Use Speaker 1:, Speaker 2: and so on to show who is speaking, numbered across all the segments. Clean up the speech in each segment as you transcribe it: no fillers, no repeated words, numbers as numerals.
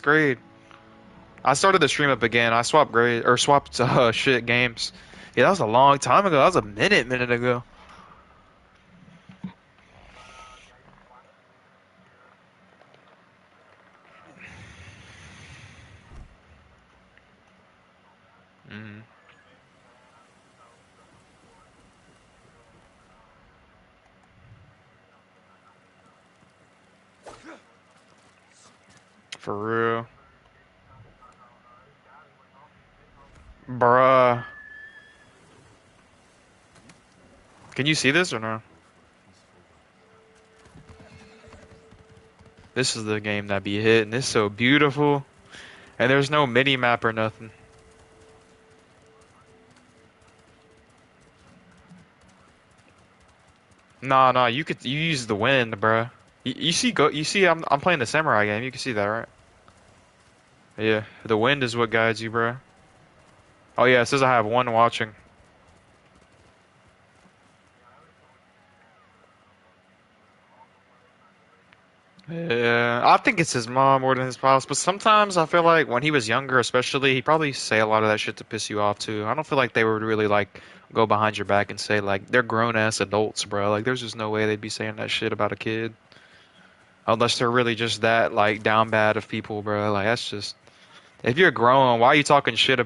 Speaker 1: grade. I started to stream up again. I swapped grade or swapped shit games. Yeah, that was a long time ago. That was a minute ago. Mm, for real, bruh. Can you see this or no? This is the game that be hitting. It's so beautiful, and there's no mini map or nothing. Nah, nah. You use the wind, bruh. You see you see I'm playing the samurai game. You can see that, right? Yeah, the wind is what guides you, bruh. Oh yeah, it says I have one watching. Yeah, I think it's his mom more than his pops, but sometimes I feel like when he was younger, especially, he probably say a lot of that shit to piss you off too. I don't feel like they would really like go behind your back and say like they're grown ass adults, bro. Like there's just no way they'd be saying that shit about a kid unless they're really just that like down bad of people, bro. Like that's just if you're grown, why are you talking shit?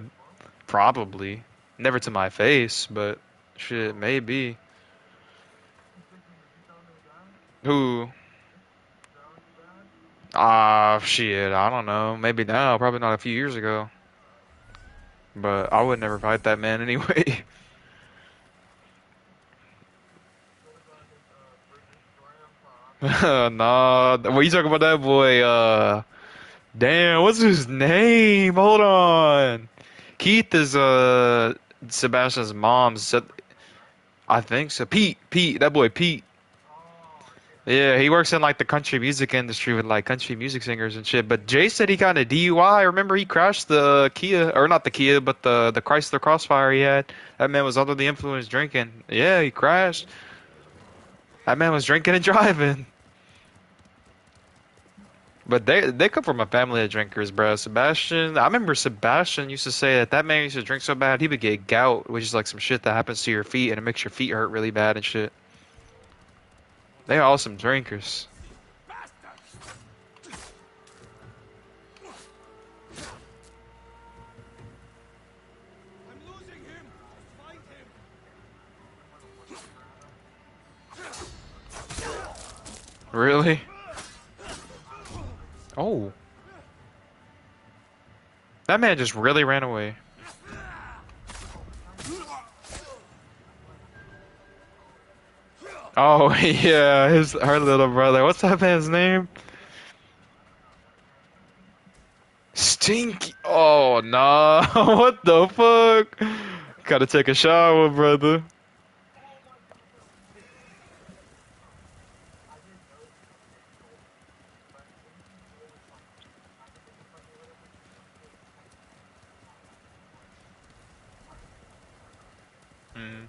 Speaker 1: Probably never to my face, but shit, maybe. Who? Ah, shit, I don't know. Maybe now, probably not a few years ago. But I would never fight that man anyway. Nah, what you talking about that boy? Damn, what's his name? Hold on. Keith is Sebastian's mom's. I think so. Pete, that boy Pete. Yeah, he works in like the country music industry with like country music singers and shit. But Jay said he got a DUI. Remember he crashed the Kia, or not the Kia, but the Chrysler Crossfire he had. That man was under the influence drinking. Yeah, he crashed. That man was drinking and driving. But they come from a family of drinkers, bro. Sebastian, I remember Sebastian used to say that that man used to drink so bad he would get gout, which is like some shit that happens to your feet and it makes your feet hurt really bad and shit. They are all some drinkers. Really? Oh, that man just really ran away. Oh yeah, his her little brother. What's that man's name? Stinky. Oh nah. What the fuck? Gotta take a shower, brother. Mm.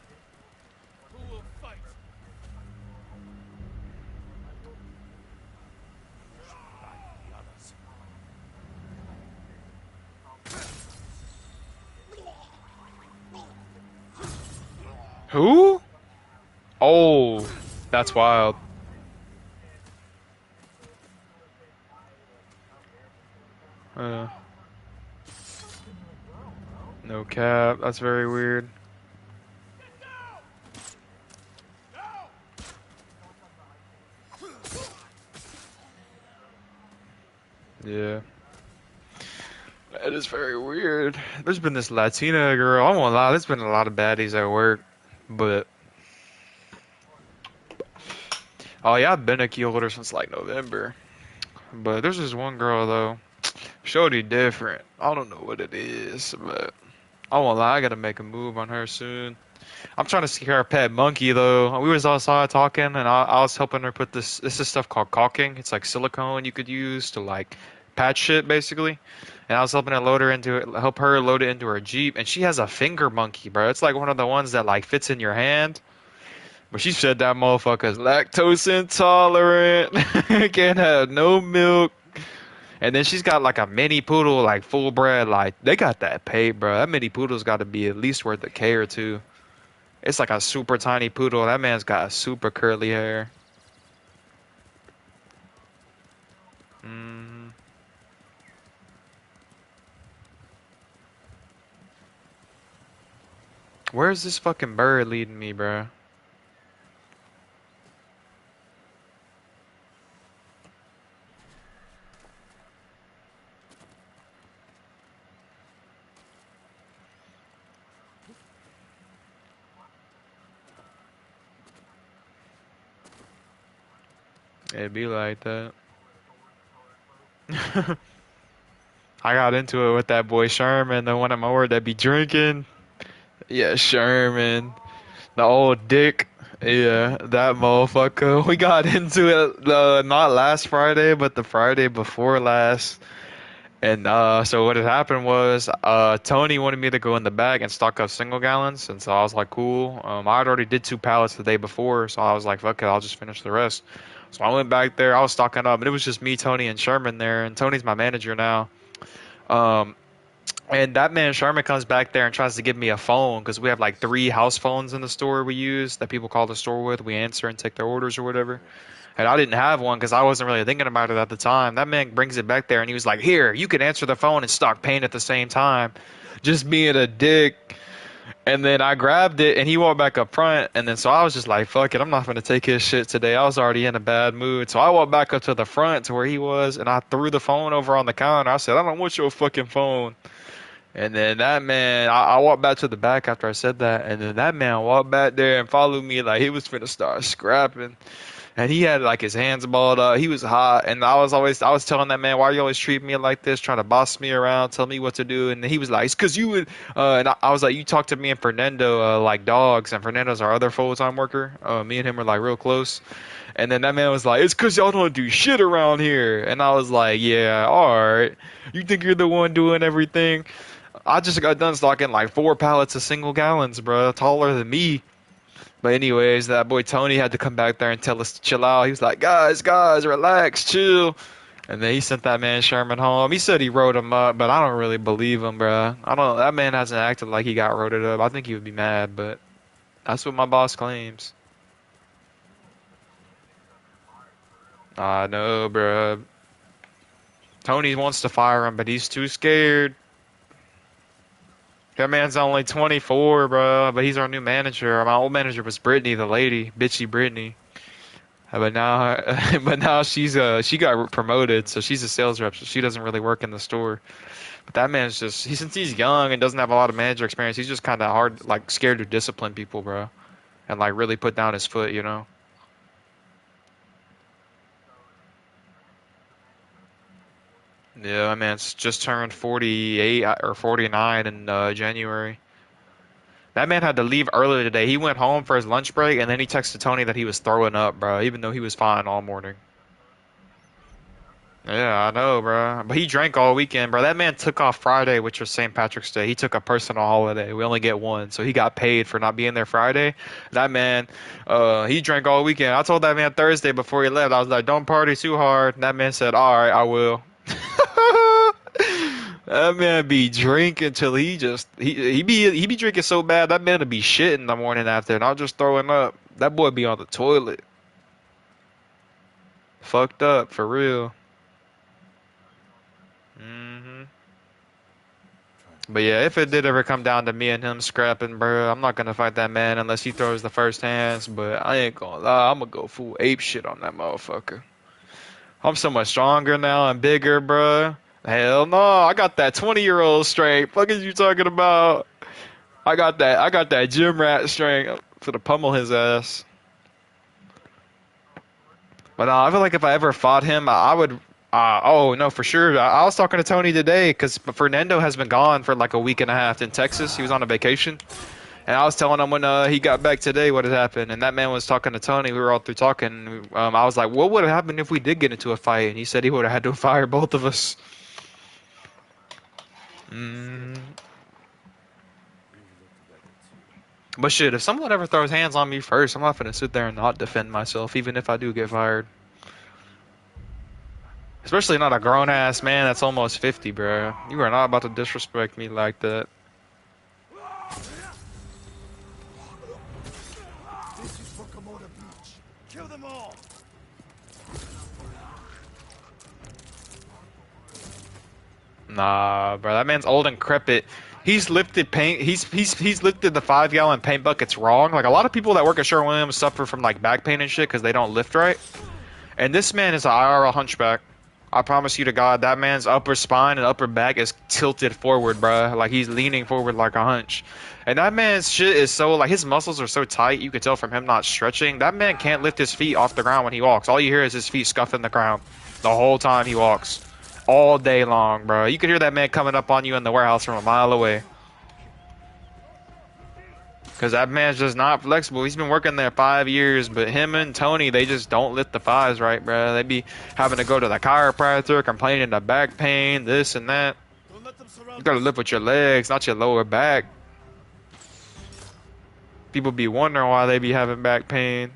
Speaker 1: Who? Oh, that's wild. Uh, no cap. That's very weird. Yeah. That is very weird. There's been this Latina girl. I won't lie. There's been a lot of baddies at work, but oh yeah, I've been a key holder since like November. But there's this one girl though. Shorty different. I don't know what it is, but I won't lie. I gotta make a move on her soon. I'm trying to secure a pet monkey though. We was outside talking, and I was helping her put this. This is stuff called caulking. It's like silicone you could use to like patch shit basically. And I was helping her load her into it, help her load it into her Jeep, and she has a finger monkey, bro. It's like one of the ones that like fits in your hand. But she said that motherfucker's lactose intolerant, can't have no milk, And then she's got like a mini poodle, like full bred. Like they got that paid, bro. That mini poodle's got to be at least worth a K or two. It's like a super tiny poodle. That man's got super curly hair. Mm, where's this fucking bird leading me, bro? It'd be like that. I got into it with that boy Sherman, the one at my word that be drinking. Yeah, Sherman, the old dick. Yeah, that motherfucker. We got into it not last Friday, but the Friday before last. And so what had happened was Tony wanted me to go in the back and stock up single gallons, and so I was like, cool. I had already did 2 pallets the day before, so I was like, fuck it, I'll just finish the rest. So I went back there, I was stocking up, and it was just me, Tony, and Sherman there, and Tony's my manager now. Um, and that man Sherman comes back there and tries to give me a phone because we have like 3 house phones in the store we use that people call the store with. We answer and take their orders or whatever. And I didn't have one because I wasn't really thinking about it at the time. That man brings it back there and he was like, "Here, you can answer the phone and stock paint at the same time." Just being a dick. And then I grabbed it and he walked back up front. And then so I was just like, fuck it, I'm not going to take his shit today. I was already in a bad mood. So I walked back up to the front to where he was and I threw the phone over on the counter. I said, I don't want your fucking phone. And then that man, I walked back to the back after I said that. And then that man walked back there and followed me like he was finna start scrapping. And he had like his hands balled up. He was hot, and I was telling that man, why you always treat me like this, trying to boss me around, tell me what to do. And he was like, it's because you would. And I was like, you talk to me and Fernando like dogs, and Fernando's our other full time worker. Me and him are like real close. And then that man was like, it's because y'all don't do shit around here. And I was like, yeah, all right. You think you're the one doing everything? I just got done stocking like 4 pallets of single gallons, bro, taller than me. But anyways, that boy Tony had to come back there and tell us to chill out. He was like, guys, relax, chill. And then he sent that man Sherman home. He said he wrote him up, but I don't really believe him, bro. I don't. That man hasn't acted like he got wrote it up. I think he would be mad, but that's what my boss claims. I know, bro. Tony wants to fire him, but he's too scared. That man's only 24, bro, but he's our new manager. My old manager was Brittany, the lady, bitchy Brittany. But now, but now she got promoted, so she's a sales rep. So she doesn't really work in the store. But that man's just since he's young and doesn't have a lot of manager experience, he's just kind of hard, like scared to discipline people, bro, and like really put down his foot, you know. Yeah, my man's just turned 48 or 49 in January. That man had to leave early today. He went home for his lunch break and then he texted Tony that he was throwing up, bro, even though he was fine all morning. Yeah, I know, bro. But he drank all weekend, bro. That man took off Friday, which was St. Patrick's Day. He took a personal holiday. We only get one, so he got paid for not being there Friday. That man, he drank all weekend. I told that man Thursday before he left, I was like, "Don't party too hard." And that man said, "All right, I will." That man be drinking till he be drinking so bad that man would be shitting the morning after, not just throwing up. That boy be on the toilet, fucked up for real. Hmm. But yeah, if it did ever come down to me and him scrapping, bro, I'm not gonna fight that man unless he throws the first hands. But I ain't gonna lie, I'm gonna go full ape shit on that motherfucker. I'm so much stronger now and bigger, bro. Hell no, I got that 20-year-old strength. Fuck is you talking about? I got that gym rat strength for to pummel his ass. But I feel like if I ever fought him, I would. Oh no, for sure. I was talking to Tony today because Fernando has been gone for like a week and a half in Texas. He was on a vacation, and I was telling him when he got back today what had happened. And that man was talking to Tony. We were all through talking. I was like, "What would have happened if we did get into a fight?" And he said he would have had to fire both of us. Mm. But shit, if someone ever throws hands on me first, I'm not gonna sit there and not defend myself, even if I do get fired. Especially not a grown ass man that's almost 50, bro. You are not about to disrespect me like that.
Speaker 2: This is for Komoda Beach. Kill them all.
Speaker 1: Nah, bro, that man's old and decrepit. He's lifted paint. He's lifted the 5 gallon paint buckets wrong. Like a lot of people that work at Sherwin-Williams suffer from like back pain and shit because they don't lift right. And this man is an IRL hunchback. I promise you to God, that man's upper spine and upper back is tilted forward, bro. Like he's leaning forward like a hunch. And that man's shit is so like his muscles are so tight. You could tell from him not stretching. That man can't lift his feet off the ground when he walks. All you hear is his feet scuffing the ground the whole time he walks. All day long, bro. You could hear that man coming up on you in the warehouse from a mile away. Because that man's just not flexible. He's been working there 5 years, but him and Tony, they just don't lift the fives right, bro. They be having to go to the chiropractor, complaining of back pain, this and that. You gotta lift with your legs, not your lower back. People be wondering why they be having back pain.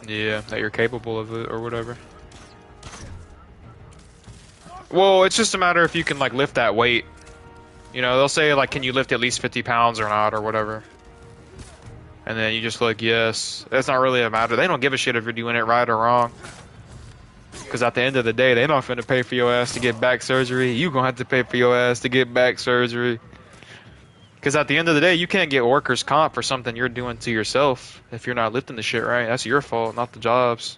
Speaker 1: Yeah, that you're capable of it or whatever. Well, it's just a matter if you can like lift that weight. You know, they'll say like, can you lift at least 50 pounds or not or whatever. And then you just click yes. That's not really a matter. They don't give a shit if you're doing it right or wrong. Because at the end of the day, they're not finna pay for your ass to get back surgery. You gonna have to pay for your ass to get back surgery. Because at the end of the day, you can't get workers' comp for something you're doing to yourself if you're not lifting the shit right. That's your fault, not the job's.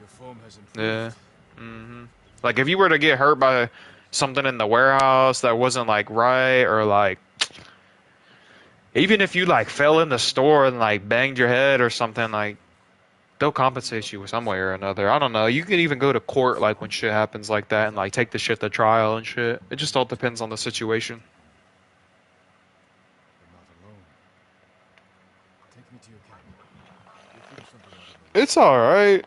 Speaker 2: Your form has improved.
Speaker 1: Yeah. Like if you were to get hurt by something in the warehouse that wasn't like right, or like even if you like fell in the store and like banged your head or something, like they'll compensate you some way or another. I don't know. You can even go to court like when shit happens like that and like take the shit to trial and shit. It just all depends on the situation.
Speaker 2: You're not alone. Take me to your cabin. We'll figure something out.
Speaker 1: It's alright.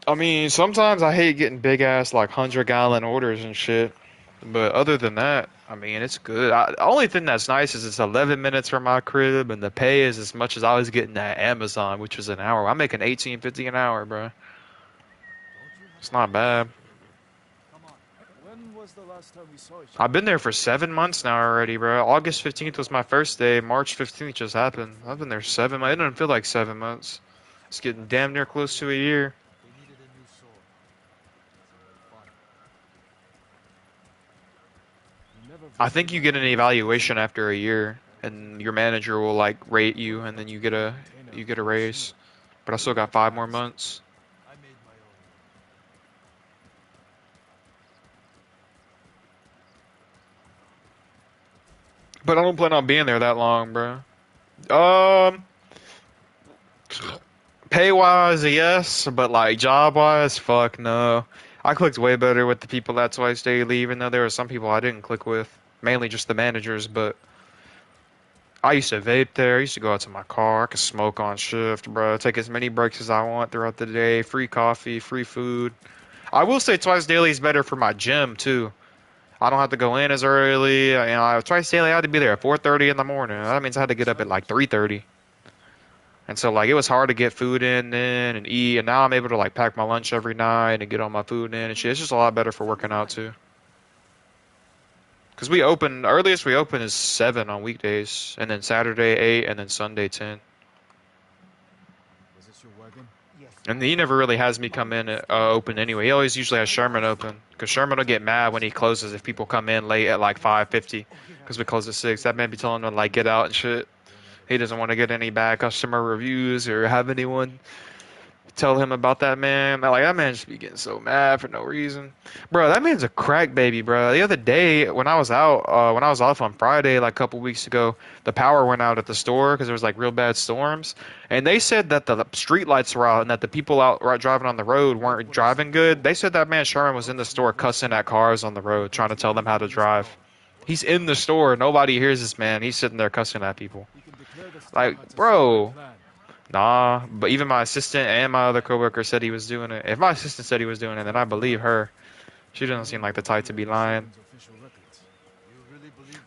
Speaker 1: I mean, sometimes I hate getting big ass like 100 gallon orders and shit. But other than that, I mean, it's good. The only thing that's nice is it's 11 minutes from my crib, and the pay is as much as I was getting at Amazon, which was an hour. I'm making 18.50 an hour, bro. It's not bad.
Speaker 2: Come on. When was the last time we saw each other?
Speaker 1: I've been there for 7 months now already, bro. August 15th was my first day. March 15th just happened. I've been there 7 months. It doesn't feel like 7 months. It's getting damn near close to a year.
Speaker 2: They needed a new sword. Fine. You never
Speaker 1: I think you get an evaluation after a year, and your manager will like rate you, and then you get a raise. But I still got 5 more months.
Speaker 2: I made my own.
Speaker 1: But I don't plan on being there that long, bro. Um, Pay wise, yes, but like job wise, fuck no. I clicked way better with the people at Twice Daily, even though there were some people I didn't click with, mainly just the managers. But I used to vape there. I used to go out to my car. I could smoke on shift, bro. Take as many breaks as I want throughout the day. Free coffee, free food. I will say Twice Daily is better for my gym too. I don't have to go in as early. Twice daily I had to be there at 4:30 in the morning. That means I had to get up at like 3:30. And so like it was hard to get food in and eat. And now I'm able to like pack my lunch every night and get all my food in and shit. It's just a lot better for working out too. Cause we open earliest we open is 7 on weekdays, and then Saturday 8, and then Sunday 10.
Speaker 2: Was this your wagon? Yes.
Speaker 1: And he never really has me come in open anyway. He always usually has Sherman open. Because Sherman will get mad when he closes if people come in late at like 5:50. Because we close at 6. That man be telling them to like get out and shit. He doesn't want to get any bad customer reviews or have anyone tell him about that man. Like that man just be getting so mad for no reason. Bro, that man's a crack baby, bro. The other day when I was out, when I was off on Friday like a couple weeks ago, the power went out at the store because there was like real bad storms. And they said that the street lights were out and that the people out driving on the road weren't driving good. They said that man Sherman was in the store cussing at cars on the road, trying to tell them how to drive. He's in the store. Nobody hears this man. He's sitting there cussing at people. Like, bro. Nah, but even my assistant and my other coworker said he was doing it. If my assistant said he was doing it, then I believe her. She doesn't seem like the type to be lying.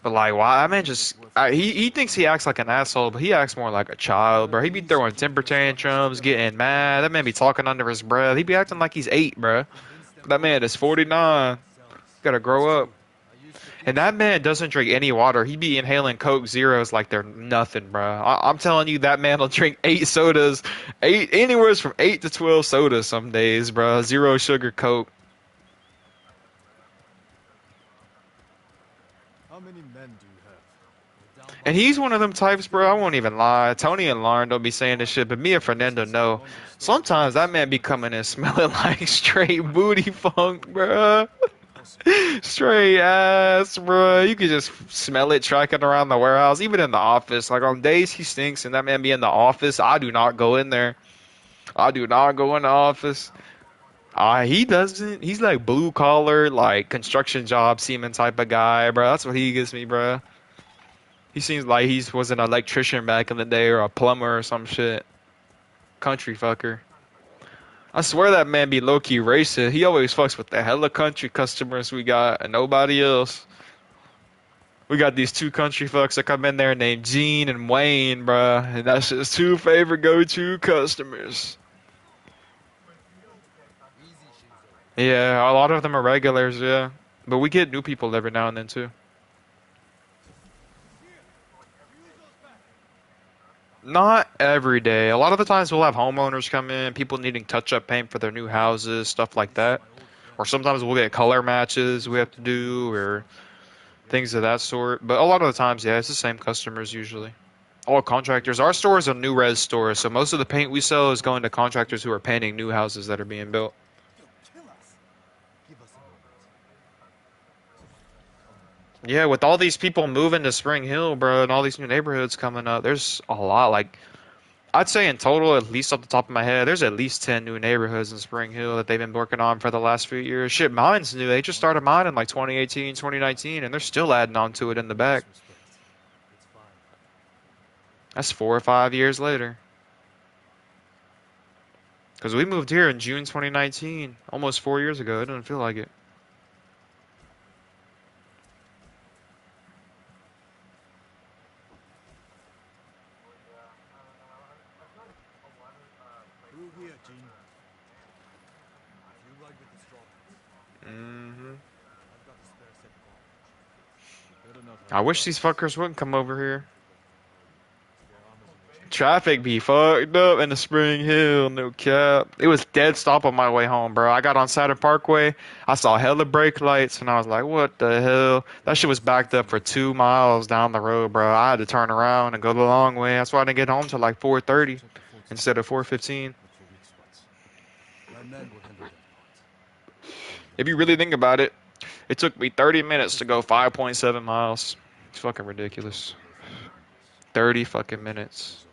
Speaker 1: But like, why? I mean,
Speaker 2: Make it
Speaker 1: just
Speaker 2: worth it.
Speaker 1: he thinks he acts like an asshole, but he acts more like a child, bro. He be throwing temper tantrums, getting mad. That man be talking under his breath. He be acting like he's 8, bro.
Speaker 2: Convince them
Speaker 1: That
Speaker 2: all
Speaker 1: man
Speaker 2: to
Speaker 1: is
Speaker 2: do something for
Speaker 1: 49.
Speaker 2: themselves.
Speaker 1: Gotta
Speaker 2: It's
Speaker 1: grow up.
Speaker 2: true. I used to
Speaker 1: And
Speaker 2: think
Speaker 1: that
Speaker 2: so.
Speaker 1: man doesn't drink any water. He be inhaling Coke Zeros like they're nothing, bro. I'm telling you, that man will drink 8 sodas, anywhere from 8 to 12 sodas some days, bro. Zero sugar Coke.
Speaker 2: How many men do you have? We're down by
Speaker 1: And he's
Speaker 2: two.
Speaker 1: one of them types, bro. I
Speaker 2: Still
Speaker 1: won't
Speaker 2: need
Speaker 1: even
Speaker 2: more
Speaker 1: lie.
Speaker 2: troops.
Speaker 1: Tony and Lauren don't be saying this shit, but me and Fernando
Speaker 2: Christmas is a
Speaker 1: know.
Speaker 2: longer story than
Speaker 1: Sometimes that
Speaker 2: this.
Speaker 1: man be
Speaker 2: But
Speaker 1: coming
Speaker 2: let's
Speaker 1: in
Speaker 2: hope it
Speaker 1: smelling
Speaker 2: ends
Speaker 1: like
Speaker 2: well.
Speaker 1: straight booty funk, bro.
Speaker 2: Impossible.
Speaker 1: Straight ass, bro. You could just smell it tracking around the warehouse, even in the office. Like on days he stinks and that man be in the office, I do not go in there. I do not go in the office. He doesn't. He's like blue collar, like construction job seaman type of guy, bro. That's what he gives me, bro. He seems like he was an electrician back in the day or a plumber or some shit. Country fucker. I swear that man be low key racist. He always fucks with the hella country customers we got and nobody else. We got these two country fucks that come in there named Gene and Wayne, bruh. And that's his two favorite go-to customers.
Speaker 2: Easy, Shinzo.
Speaker 1: Yeah, a lot of them are regulars, yeah. But we get new people every now and then too. Not every day. A lot of the times we'll have homeowners come in, people needing touch-up paint for their new houses, stuff like
Speaker 2: This is
Speaker 1: that.
Speaker 2: my old
Speaker 1: Or
Speaker 2: friend.
Speaker 1: sometimes we'll get color matches
Speaker 2: Do
Speaker 1: we have to
Speaker 2: something for
Speaker 1: do,
Speaker 2: once.
Speaker 1: or
Speaker 2: Forget
Speaker 1: things
Speaker 2: about
Speaker 1: of
Speaker 2: it.
Speaker 1: that sort. But a lot of the times, yeah, it's the same customers usually. All contractors. Our store is a new res store, so most of the paint we sell is going to contractors who are painting new houses that are being built.
Speaker 2: They'll kill us. Give us a moment.
Speaker 1: Yeah, with all these people moving to Spring Hill, bro, and all these new neighborhoods coming up, there's a lot. Like, I'd say in total, at least off the top of my head, there's at least 10 new neighborhoods in Spring Hill that they've been working on for the last few years. Shit, mine's new. They just
Speaker 2: One
Speaker 1: started
Speaker 2: last
Speaker 1: mine in
Speaker 2: thing.
Speaker 1: like 2018, 2019, and they're still adding on to it in the
Speaker 2: No
Speaker 1: back.
Speaker 2: disrespect. It's fine.
Speaker 1: That's 4 or 5 years later. Because we moved here in June 2019, almost 4 years ago. It doesn't feel like it.
Speaker 2: Through here, Gene. If you ride with the straw hats,
Speaker 1: Hmm.
Speaker 2: I've got a spare set of armor. You better not have
Speaker 1: I wish these
Speaker 2: guns.
Speaker 1: fuckers wouldn't come over here.
Speaker 2: Spare armor's in the chest.
Speaker 1: Traffic be fucked up in the Spring Hill, no cap. It was dead stop on my way home, bro. I got on Saturn Parkway. I saw hella brake lights, and I was like, what the hell? That shit was backed
Speaker 2: Sights
Speaker 1: up
Speaker 2: in
Speaker 1: for
Speaker 2: view.
Speaker 1: 2 miles down the road, bro. I had to turn around and go the long way. That's why I didn't get home till like
Speaker 2: We should
Speaker 1: 4:30
Speaker 2: check the fort's
Speaker 1: instead of
Speaker 2: defenses.
Speaker 1: 4:15.
Speaker 2: Look for weak spots. My men will handle that part. Then
Speaker 1: If you
Speaker 2: you're
Speaker 1: really
Speaker 2: done.
Speaker 1: think about it, it took me 30 minutes to go 5.7 miles. It's fucking ridiculous.
Speaker 2: Careful with those numbers.
Speaker 1: 30 fucking
Speaker 2: Good luck,
Speaker 1: minutes.
Speaker 2: Shinzo.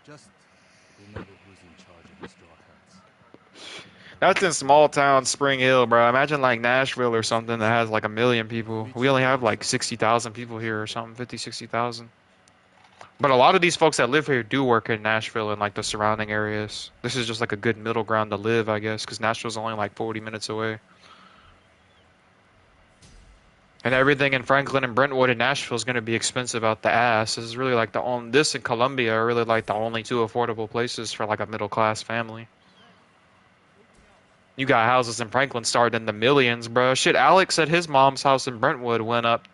Speaker 2: Just remember who's in charge of the straw hats. And
Speaker 1: That's in
Speaker 2: remember who
Speaker 1: small
Speaker 2: you
Speaker 1: town
Speaker 2: trust.
Speaker 1: Spring Hill, bro. Imagine like Nashville or
Speaker 2: Stay
Speaker 1: something that
Speaker 2: safe.
Speaker 1: has like a million people.
Speaker 2: Meet
Speaker 1: We
Speaker 2: you
Speaker 1: only
Speaker 2: at the
Speaker 1: have like
Speaker 2: workshop.
Speaker 1: 60,000 people here or something, 50, 60,000. But a lot of these folks that live here do work in Nashville and like the surrounding areas. This is just like a good middle ground to live, I guess, because Nashville's only like 40 minutes away. And everything in Franklin and Brentwood and Nashville is going to be expensive out the ass. This is really like the only, this and Columbia are really like the only two affordable places for like a middle class family. You got houses in Franklin starting in the millions, bro. Shit, Alex said his mom's house in Brentwood went up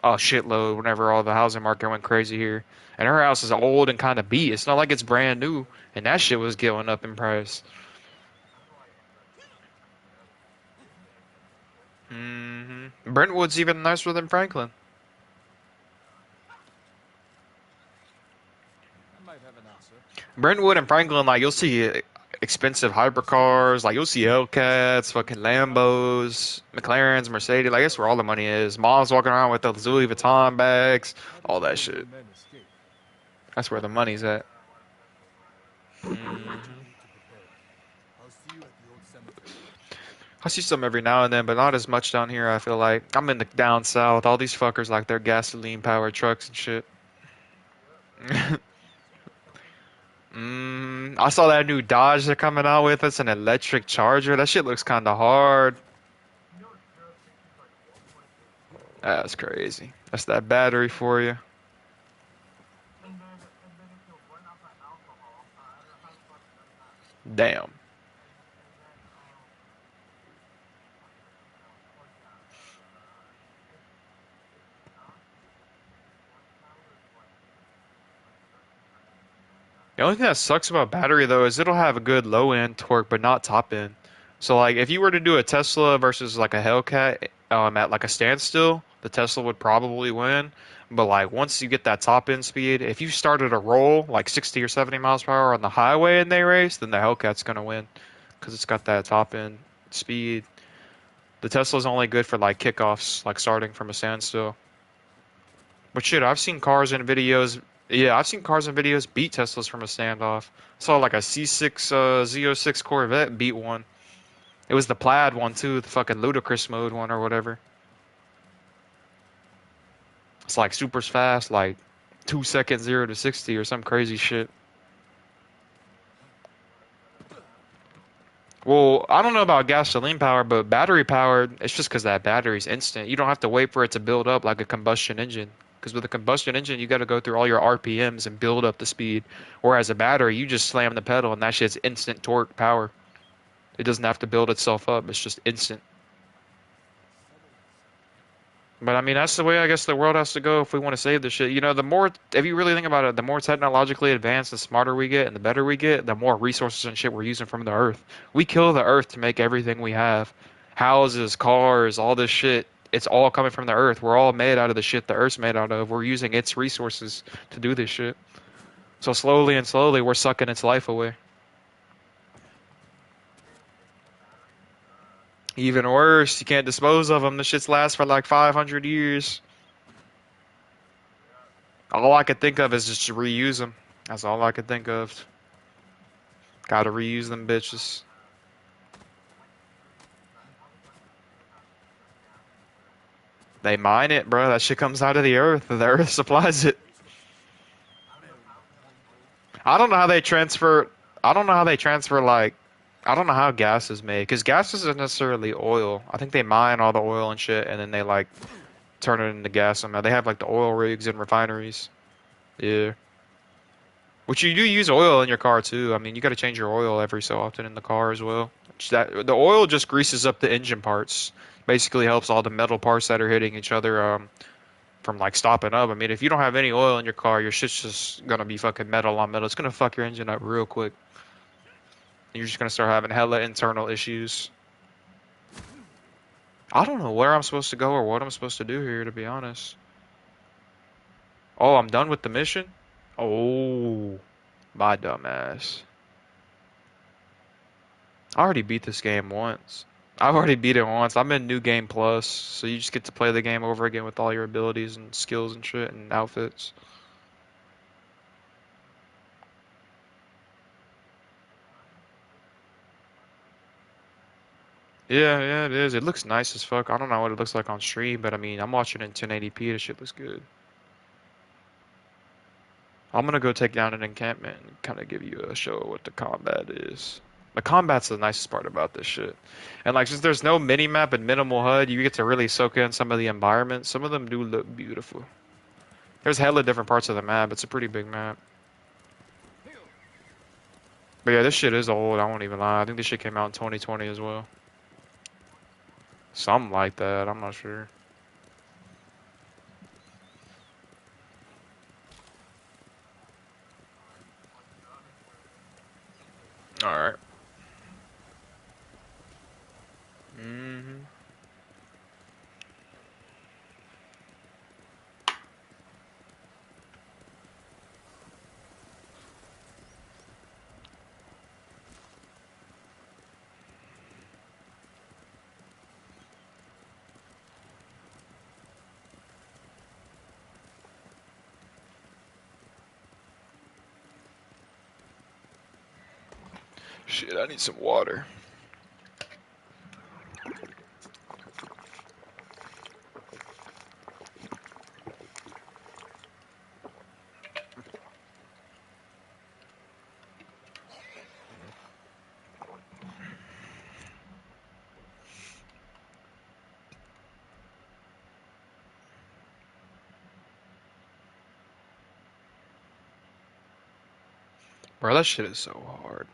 Speaker 1: a shitload whenever all the housing market went crazy here. And her house is old and kind of beat. It's not like it's brand new. And that shit was going up in price. Brentwood's even nicer than Franklin.
Speaker 2: I might have an answer.
Speaker 1: Brentwood and Franklin, like you'll see expensive hypercars, like you'll see Hellcats, fucking Lambos, McLarens, Mercedes. Like that's where all the money is. Moms walking around with the Louis Vuitton bags,
Speaker 2: How
Speaker 1: all
Speaker 2: did
Speaker 1: that
Speaker 2: you and your
Speaker 1: shit.
Speaker 2: men escape?
Speaker 1: That's where the money's at.
Speaker 2: Get your
Speaker 1: Hmm.
Speaker 2: loot to prepare. I'll see you at the old cemetery.
Speaker 1: I see some every now and then, but not as much down here. I feel like I'm in the down south. All these fuckers like their gasoline powered trucks and shit. I saw that new Dodge they're coming out with. It's an electric Charger. That shit looks kind of hard. That's crazy. That's that battery for you. Damn. The only thing that sucks about battery though is it'll have a good low end torque, but not top end. So like if you were to do a Tesla versus like a Hellcat at like a standstill, the Tesla would probably win. But like once you get that top end speed, if you started a roll like 60 or 70 miles per hour on the highway and they race, then the Hellcat's gonna win because it's got that top end speed. The Tesla's only good for like kickoffs, like starting from a standstill. But shit, I've seen cars and videos. Yeah, I've seen cars and videos beat Teslas from a standoff. Saw like a C6 Z06 Corvette beat one. It was the plaid one too, the fucking ludicrous mode one or whatever. It's like super fast, like 2 seconds 0 to 60 or some crazy shit. Well, I don't know about gasoline power, but battery powered, it's just because that battery's instant. You don't have to wait for it to build up like a combustion engine. Because with a combustion engine, you got to go through all your RPMs and build up the speed. Whereas a battery, you just slam the pedal and that shit's instant torque power. It doesn't have to build itself up. It's just instant. But I mean, that's the way I guess the world has to go if we want to save the shit. You know, the more, if you really think about it, the more technologically advanced and smarter we get and the better we get, the more resources and shit we're using from the earth. We kill the earth to make everything we have. Houses, cars, all this shit. It's all coming from the earth. We're all made out of the shit the earth's made out of. We're using its resources to do this shit. So slowly and slowly, we're sucking its life away. Even worse, you can't dispose of them. The shits last for like 500 years. All I could think of is just to reuse them. That's all I could think of. Gotta reuse them bitches. They mine it, bro. That shit comes out of the earth. The earth supplies it. I don't know how they transfer. I don't know how they transfer, like, I don't know how gas is made. Because gas isn't necessarily oil. I think they mine all the oil and shit and then they, like, turn it into gas somehow. They have, like, the oil rigs and refineries. Yeah. Which you do use oil in your car too. I mean, you got to change your oil every so often in the car as well. That the oil just greases up the engine parts. Basically helps all the metal parts that are hitting each other from like stopping up. I mean, if you don't have any oil in your car, your shit's just gonna be fucking metal on metal. It's gonna fuck your engine up real quick. And you're just gonna start having hella internal issues. I don't know where I'm supposed to go or what I'm supposed to do here, to be honest. Oh, I'm done with the mission? Oh, my dumbass. I already beat this game once. I've already beat it once. I'm in New Game Plus, so you just get to play the game over again with all your abilities and skills and shit and outfits. Yeah, yeah, it is. It looks nice as fuck. I don't know what it looks like on stream, but I mean, I'm watching it in 1080p. This shit looks good. I'm gonna go take down an encampment and kind of give you a show of what the combat is. The combat's the nicest part about this shit. And like, since there's no mini map and minimal HUD, you get to really soak in some of the environments. Some of them do look beautiful. There's hella different parts of the map. It's a pretty big map. But yeah, this shit is old. I won't even lie. I think this shit came out in 2020 as well. Something like that. I'm not sure. All right. Mm-hmm. Shit, I need some water. Bro, that shit is so hard.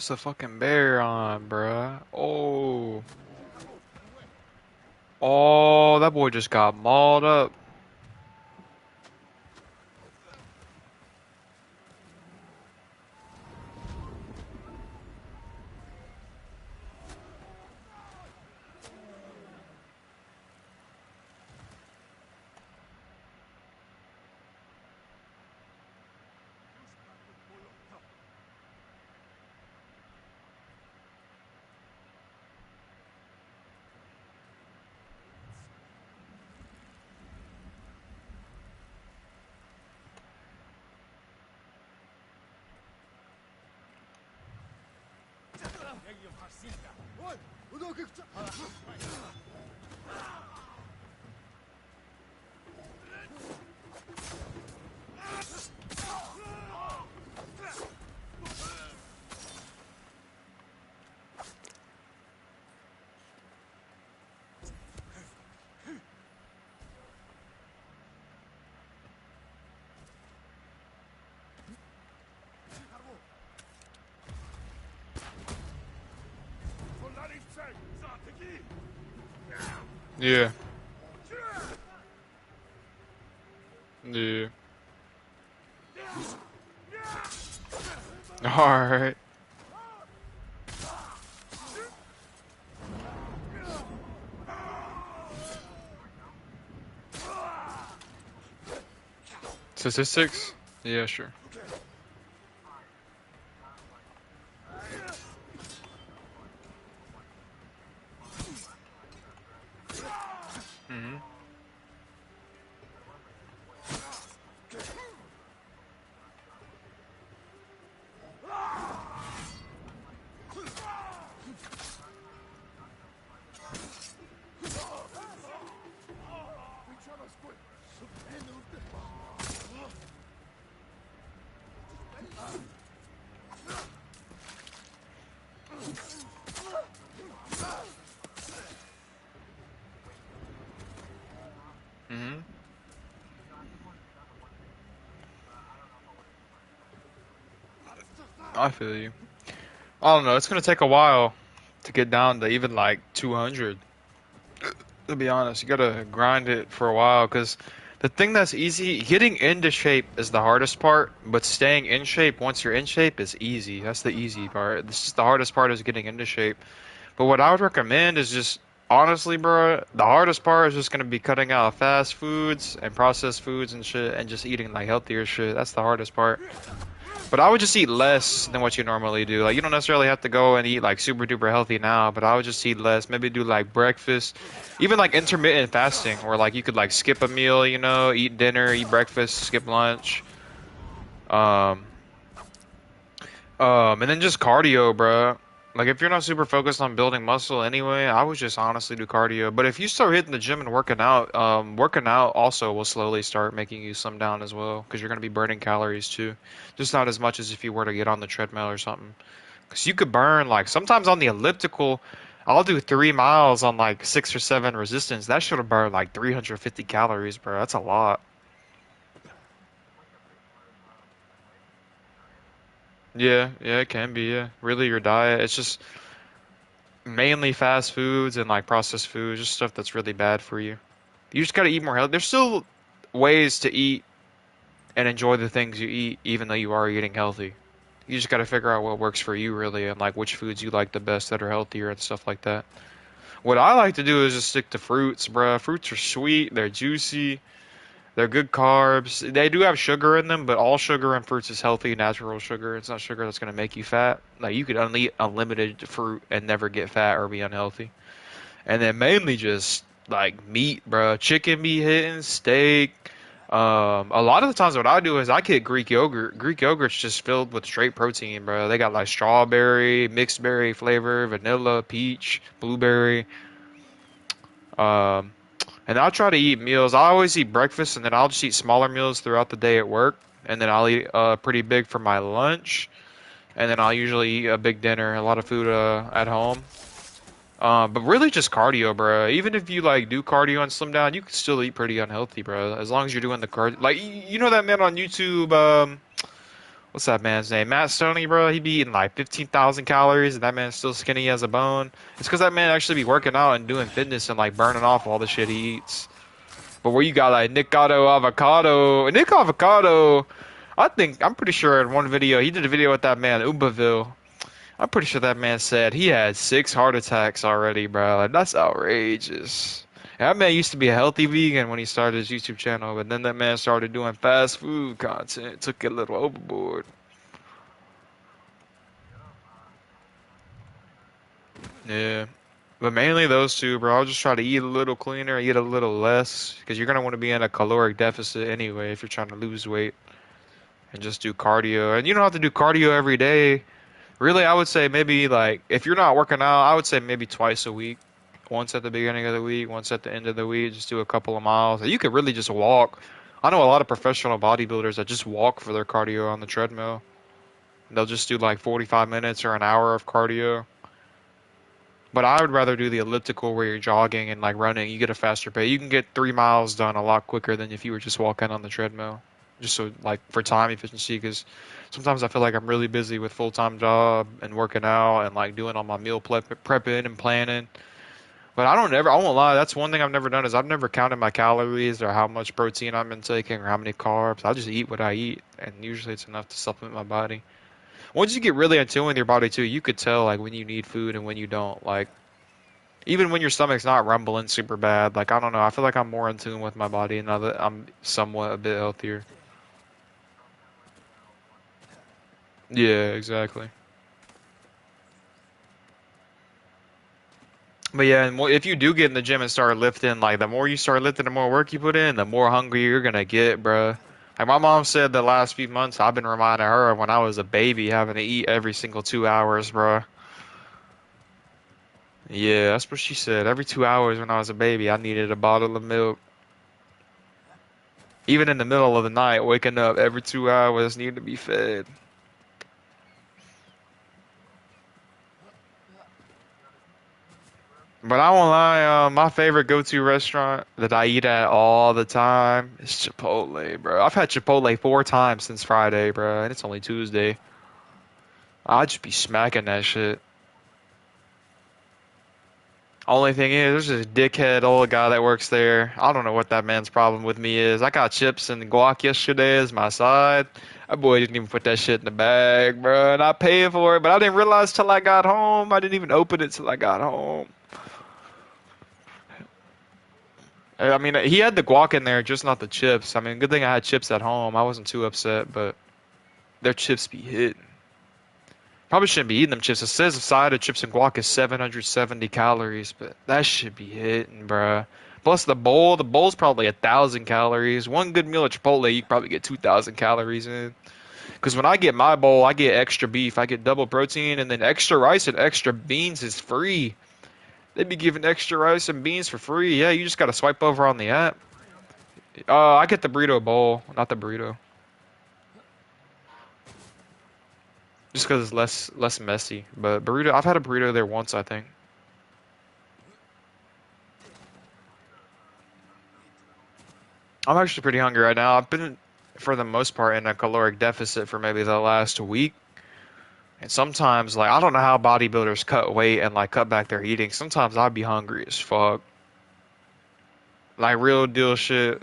Speaker 1: What's the fucking bear on, bruh? Oh. Oh, that boy just got mauled up. Yeah. Yeah. Alright. Statistics? Yeah, sure. Hmm. I feel you. I don't know. It's gonna take a while to get down to even like 200. To be honest, you gotta grind it for a while because the thing that's easy, getting into shape is the hardest part, but staying in shape once you're in shape is easy. That's the easy part. This is the hardest part is getting into shape. But what I would recommend is just honestly, bro, the hardest part is just gonna be cutting out fast foods and processed foods and shit and just eating like healthier shit. That's the hardest part. But I would just eat less than what you normally do. Like you don't necessarily have to go and eat like super duper healthy now, but I would just eat less. Maybe do like breakfast, even like intermittent fasting, where like you could like skip a meal, eat dinner, eat breakfast, skip lunch, um, and then just cardio, bro. Like if you're not super focused on building muscle anyway, I would just honestly do cardio. But if you start hitting the gym and working out also will slowly start making you slim down as well, because you're gonna be burning calories too, just not as much as if you were to get on the treadmill or something. Because you could burn like sometimes on the elliptical, I'll do 3 miles on like 6 or 7 resistance. That should have burned like 350 calories, bro. That's a lot. Yeah, yeah, it can be. Yeah, really, your diet. It's just mainly fast foods and like processed foods, just stuff that's really bad for you. You just gotta eat more healthy. There's still ways to eat and enjoy the things you eat, even though you are eating healthy. You just gotta figure out what works for you really and like which foods you like the best that are healthier and stuff like that. What I like to do is just stick to fruits, bruh. Fruits are sweet, they're juicy, they're good carbs. They do have sugar in them, but all sugar in fruits is healthy, natural sugar. It's not sugar that's gonna make you fat. Like you could eat unlimited fruit and never get fat or be unhealthy. And then mainly just like meat, bro. Chicken be hitting, steak. A lot of the times what I do is I get Greek yogurt. Greek yogurt's just filled with straight protein, bro. They got like strawberry, mixed berry flavor, vanilla, peach, blueberry. Um, and I'll try to eat meals. I always eat breakfast and then I'll just eat smaller meals throughout the day at work. And then I'll eat pretty big for my lunch. And then I'll usually eat a big dinner, a lot of food at home. But really just cardio, bro. Even if you like do cardio and slim down, you can still eat pretty unhealthy, bro. As long as you're doing the cardio. Like you know that man on YouTube, what's that man's name? Matt Stoney, bro. He be eating like 15,000 calories, and that man's still skinny as a bone. It's because that man actually be working out and doing fitness and like burning off all the shit he eats. But where you got like Nick Avocado, I'm pretty sure in one video he did a video with that man Ubaville. I'm pretty sure that man said he had 6 heart attacks already, bro. Like, that's outrageous. That man used to be a healthy vegan when he started his YouTube channel, but then that man started doing fast food content, took it a little overboard. Yeah. But mainly those two, bro. I'll just try to eat a little cleaner, eat a little less, because you're gonna want to be in a caloric deficit anyway if you're trying to lose weight, and just do cardio. And you don't have to do cardio every day. Really, I would say maybe like if you're not working out, I would say maybe twice a week. Once at the beginning of the week, once at the end of the week, just do a couple of miles. You could really just walk. I know a lot of professional bodybuilders that just walk for their cardio on the treadmill. They'll just do like 45 minutes or an hour of cardio. But I would rather do the elliptical where you're jogging and like running. You get a faster pace. You can get 3 miles done a lot quicker than if you were just walking on the treadmill. Just so like for time efficiency, because sometimes I feel like I'm really busy with full-time job and working out and like doing all my meal prepping and planning. But I won't lie, that's one thing I've never done is I've never counted my calories or how much protein I'm intaking or how many carbs. I just eat what I eat, and usually it's enough to supplement my body. Once you get really in tune with your body too, you could tell like when you need food and when you don't. Like even when your stomach's not rumbling super bad, like I don't know, I feel like I'm more in tune with my body now that I'm somewhat a bit healthier. Yeah, exactly. But yeah, and if you do get in the gym and start lifting, like the more you start lifting, the more work you put in, the more hungry you're gonna get, bruh. Like my mom said, the last few months I've been reminding her of when I was a baby having to eat every single 2 hours, bruh. Yeah, that's what she said. Every 2 hours when I was a baby, I needed a bottle of milk. Even in the middle of the night, waking up every 2 hours, needed to be fed. But I won't lie, my favorite go-to restaurant that I eat at all the time is Chipotle, bro. I've had Chipotle 4 times since Friday, bro, and it's only Tuesday. I'd just be smacking that shit. Only thing is, there's this dickhead old guy that works there. I don't know what that man's problem with me is. I got chips and guac yesterday as my side. That boy didn't even put that shit in the bag, bro. And I paid for it, but I didn't realize till I got home. I didn't even open it till I got home. I mean, he had the guac in there, just not the chips. I mean, good thing I had chips at home. I wasn't too upset, but their chips be hitting. Probably shouldn't be eating them chips. It says the side of chips and guac is 770 calories, but that should be hitting, bruh. Plus the bowl's probably 1,000 calories. One good meal at Chipotle, you probably get 2,000 calories in. Because when I get my bowl, I get extra beef, I get double protein, and then extra rice and extra beans is free. They be giving extra rice and beans for free. Yeah, you just gotta swipe over on the app. I get the burrito bowl, not the burrito, just because it's less messy. But burrito, I've had a burrito there once, I think. I'm actually pretty hungry right now. I've been, for the most part, in a caloric deficit for maybe the last week. And sometimes, like, I don't know how bodybuilders cut weight and, like, cut back their eating. Sometimes I'd be hungry as fuck. Like, real deal shit.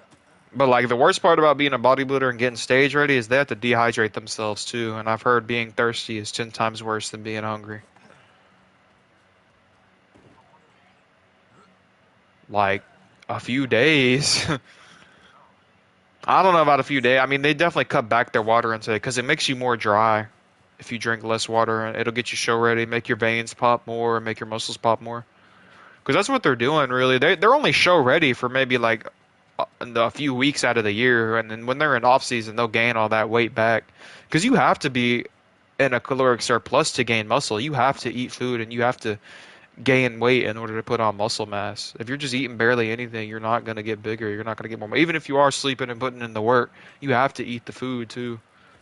Speaker 1: But, like, the worst part about being a bodybuilder and getting stage ready is they have to dehydrate themselves, too. And I've heard being thirsty is 10 times worse than being hungry. Like, a few days. I don't know about a few days. I mean, they definitely cut back their water intake because it makes you more dry if you drink less water. It'll get you show ready, make your veins pop more, make your muscles pop more. Because that's what they're doing, really. They're only show ready for maybe like a few weeks out of the year, and then when they're in off season, they'll gain all that weight back. Because you have to be in a caloric surplus to gain muscle. You have to eat food and you have to gain weight in order to put on muscle mass. If you're just eating barely anything, you're not gonna get bigger. You're not gonna get more. Even if you are sleeping and putting in the work, you have to eat the food too.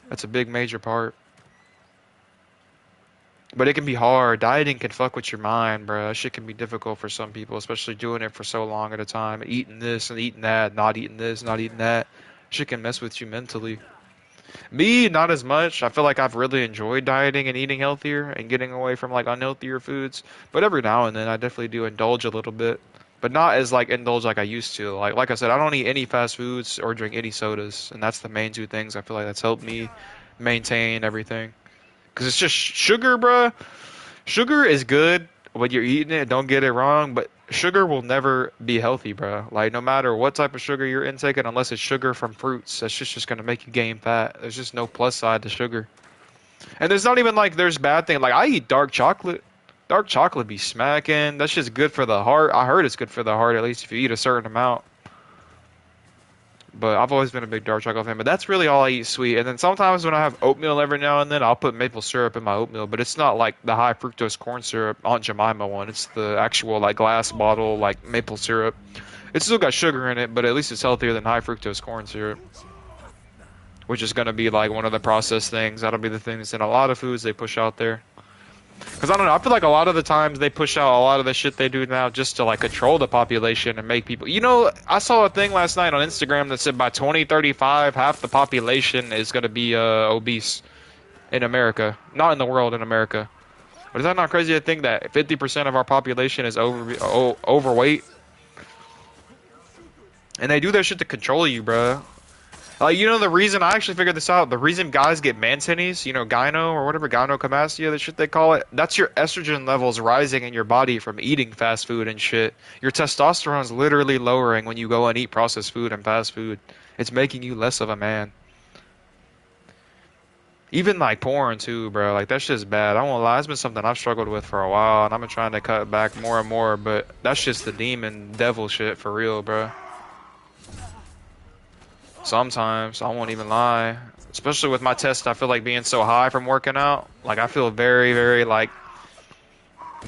Speaker 1: That's a big major part. But it can be hard. Dieting can fuck with your mind, bro. That shit can be difficult for some people, especially doing it for so long at a time. Eating this and eating that, not eating this, not eating that. Shit can mess with you mentally. Me, not as much. I feel like I've really enjoyed dieting and eating healthier and getting away from like unhealthier foods. But every now and then I definitely do indulge a little bit. But not as like indulge like I used to. Like I said, I don't eat any fast foods or drink any sodas, and that's the main two things I feel like that's helped me maintain everything. Cause it's just sugar, bruh. Sugar is good when you're eating it, don't get it wrong, but sugar will never be healthy, bro. Like no matter what type of sugar you're intaking, unless it's sugar from fruits, that's just gonna make you gain fat. There's just no plus side to sugar. And there's not even like there's bad thing. Like I eat dark chocolate. Dark chocolate be smacking. That's just good for the heart. I heard it's good for the heart, at least if you eat a certain amount. But I've always been a big dark chocolate fan. But that's really all I eat sweet. And then sometimes when I have oatmeal every now and then, I'll put maple syrup in my oatmeal. But it's not like the high fructose corn syrup Aunt Jemima one. It's the actual like glass bottle like maple syrup. It's still got sugar in it, but at least it's healthier than high fructose corn syrup, which is going to be like one of the processed things. That'll be the things in a lot of foods they push out there. Because I don't know, I feel like a lot of the times they push out a lot of the shit they do now just to like control the population and make people. You know, I saw a thing last night on Instagram that said by 2035, half the population is going to be obese in America, not in the world, in America. But is that not crazy to think that 50% of our population is overweight? And they do that shit to control you, bro. Like, you know, the reason I actually figured this out, the reason guys get man tennies, you know, gyno or whatever, gynecomastia, the shit they call it, that's your estrogen levels rising in your body from eating fast food and shit. Your testosterone's literally lowering when you go and eat processed food and fast food. It's making you less of a man. Even like porn too, bro. Like that shit's bad. I won't lie, it's been something I've struggled with for a while, and I've been trying to cut back more and more, but that's just the demon devil shit for real, bro. Sometimes, I won't even lie. Especially with my test, I feel like being so high from working out. Like, I feel very, very, like,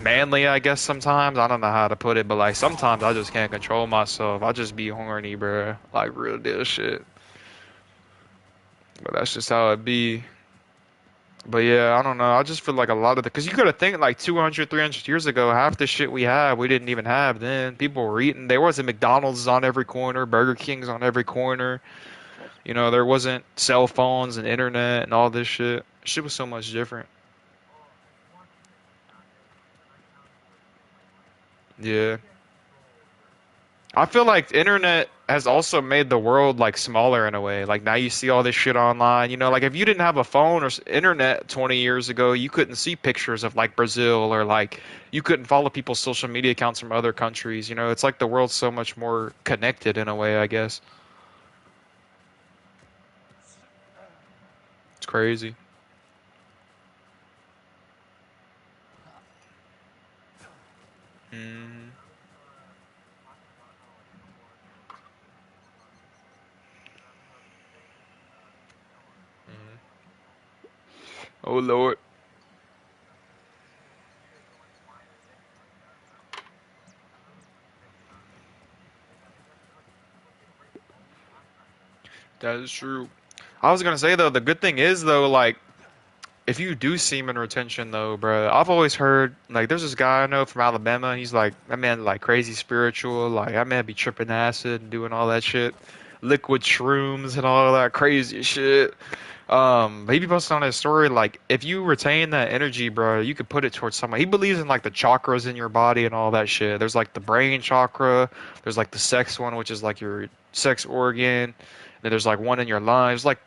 Speaker 1: manly, I guess, sometimes. I don't know how to put it, but, like, sometimes I just can't control myself. I just be horny, bruh. Like, real deal shit. But that's just how it be. But, yeah, I don't know. I just feel like a lot of the... Because you gotta think, like, 200, 300 years ago, half the shit we have, we didn't even have then. People were eating. There wasn't McDonald's on every corner, Burger King's on every corner. You know, there wasn't cell phones and internet and all this shit. Shit was so much different. Yeah. I feel like the internet has also made the world like smaller in a way. Like now you see all this shit online. Like if you didn't have a phone or internet 20 years ago, you couldn't see pictures of like Brazil or like you couldn't follow people's social media accounts from other countries. It's like the world's so much more connected in a way, I guess. It's crazy. Mm, mm. Oh Lord. That is true. I was gonna say though, the good thing is though, like if you do semen retention though, bro, I've always heard like there's this guy I know from Alabama. He's like that man like crazy spiritual. Like that man be tripping acid and doing all that shit, liquid shrooms and all that crazy shit. But he be posting on his story like if you retain that energy, bro, you could put it towards someone. He believes in like the chakras in your body and all that shit. There's like the brain chakra. There's like the sex one, which is like your sex organ. Then there's like one in your lungs. Like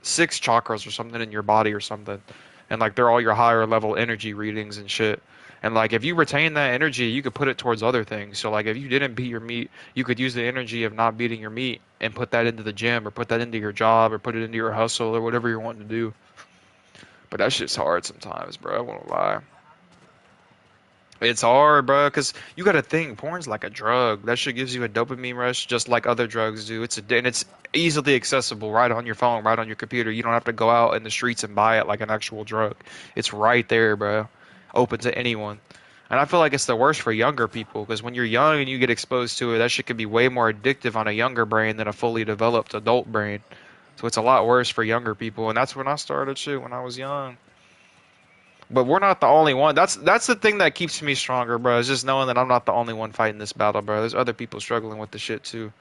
Speaker 1: six chakras or something in your body or something. And like they're all your higher level energy readings and shit. And like if you retain that energy, you could put it towards other things. So like if you didn't beat your meat, you could use the energy of not beating your meat and put that into the gym or put that into your job or put it into your hustle or whatever you're wanting to do. But that shit's hard sometimes, bro. I won't lie. It's hard, bro, because you got to think porn's like a drug. That shit gives you a dopamine rush just like other drugs do. And it's easily accessible right on your phone, right on your computer. You don't have to go out in the streets and buy it like an actual drug. It's right there, bro. Open to anyone. And I feel like it's the worst for younger people because when you're young and you get exposed to it, that shit can be way more addictive on a younger brain than a fully developed adult brain. So it's a lot worse for younger people. And that's when I started shit when I was young. But we're not the only one. That's the thing that keeps me stronger, bro. Is just knowing that I'm not the only one fighting this battle, bro. There's other people struggling with the shit too.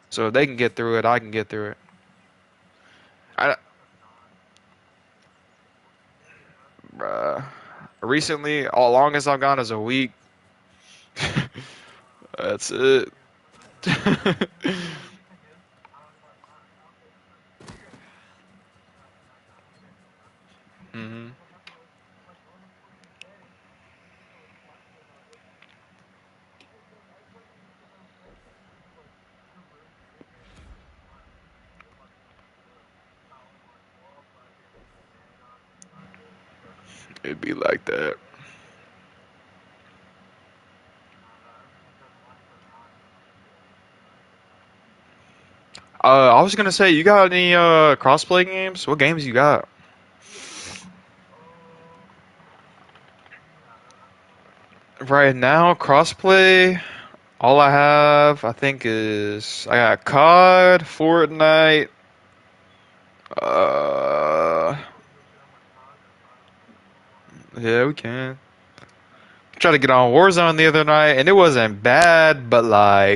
Speaker 1: So if they can get through it, I can get through it. I, bruh. Recently, all longest I've gone is a week. That's it. hmm It'd be like that. I was gonna say, you got any crossplay games? What games you got? Right now, crossplay. All I have, I think, is I got COD, Fortnite. Uh, yeah, we can. Tried to get on Warzone the other night, and it wasn't bad, but like.